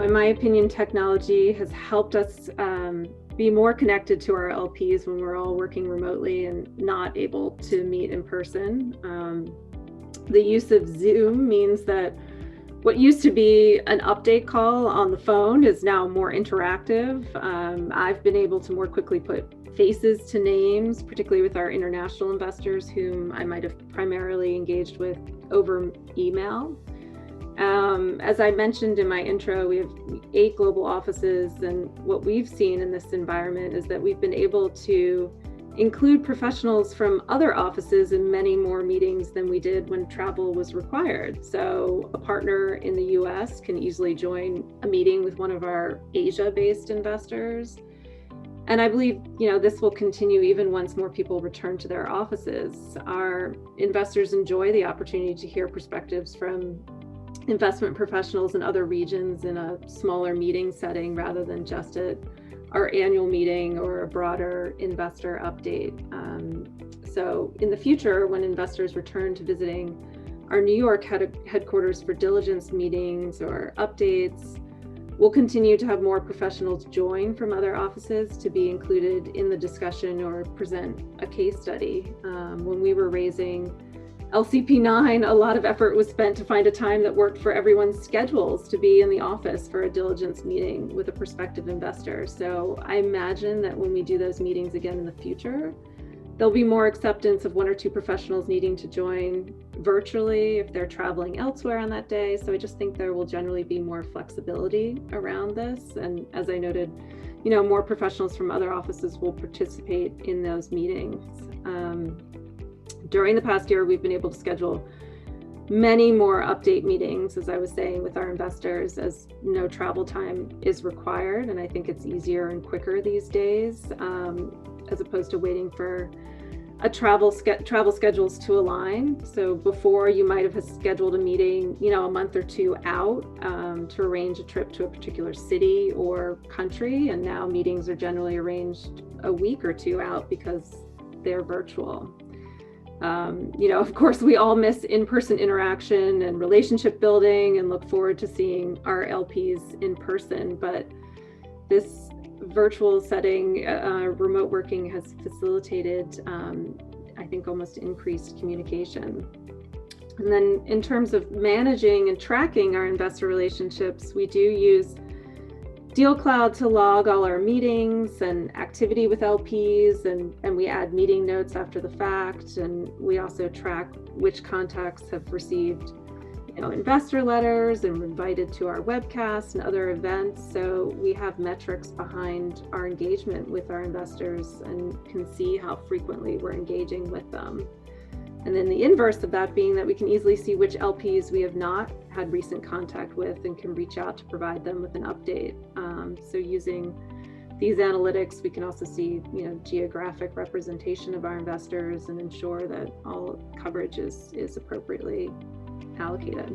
in my opinion, technology has helped us be more connected to our LPs when we're all working remotely and not able to meet in person. The use of Zoom means that what used to be an update call on the phone is now more interactive. I've been able to more quickly put faces to names, particularly with our international investors whom I might have primarily engaged with over email. As I mentioned in my intro, we have 8 global offices, and what we've seen in this environment is that we've been able to include professionals from other offices in many more meetings than we did when travel was required. So a partner in the US can easily join a meeting with one of our Asia-based investors. And I believe, this will continue even once more people return to their offices. Our investors enjoy the opportunity to hear perspectives from investment professionals in other regions in a smaller meeting setting rather than just at our annual meeting or a broader investor update. So in the future, when investors return to visiting our New York headquarters for diligence meetings or updates, we'll continue to have more professionals join from other offices to be included in the discussion or present a case study. When we were raising LCP9, a lot of effort was spent to find a time that worked for everyone's schedules to be in the office for a diligence meeting with a prospective investor. So I imagine that when we do those meetings again in the future, there'll be more acceptance of 1 or 2 professionals needing to join virtually if they're traveling elsewhere on that day. So I just think there will generally be more flexibility around this. And as I noted, more professionals from other offices will participate in those meetings. During the past year, we've been able to schedule many more update meetings, as I was saying, with our investors, as no travel time is required. And I think it's easier and quicker these days, as opposed to waiting for travel schedules to align. So before, you might have scheduled a meeting, a month or 2 out to arrange a trip to a particular city or country. And now meetings are generally arranged a week or 2 out because they're virtual. Of course, we all miss in-person interaction and relationship building and look forward to seeing our LPs in person. But this virtual setting, remote working has facilitated, I think, almost increased communication. And then in terms of managing and tracking our investor relationships, we do use DealCloud to log all our meetings and activity with LPs, and we add meeting notes after the fact. And we also track which contacts have received, investor letters and were invited to our webcasts and other events. So we have metrics behind our engagement with our investors and can see how frequently we're engaging with them. And then the inverse of that being that we can easily see which LPs we have not had recent contact with and can reach out to provide them with an update. So using these analytics, we can also see, geographic representation of our investors and ensure that all coverage is appropriately allocated.